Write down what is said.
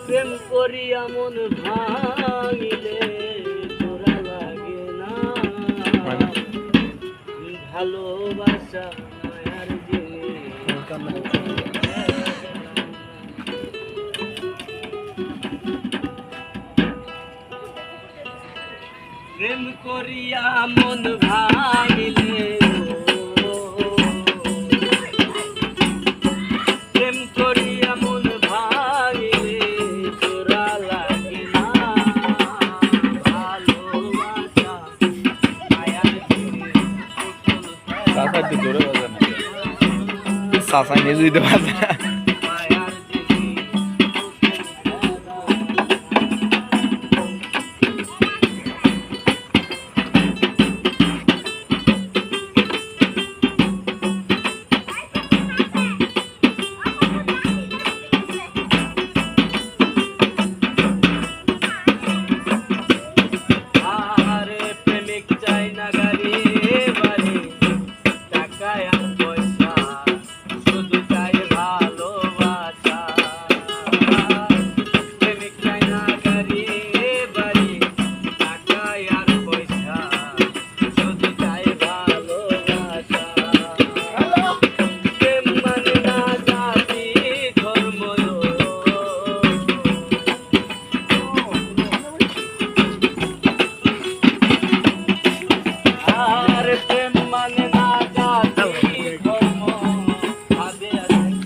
প্রেম করিয়া মন ভাঙিলে তোরা লাগে না ভালোবাসা মায়ার প্রেম করিয়া মন ভাঙিলে প্রেম করিয়া মন ভাঙিলে তোরা লাগে না ভালোবাসা মায়ার চাচা একটু জোরে বাজে না চাচা নিজে দিতে পারছে না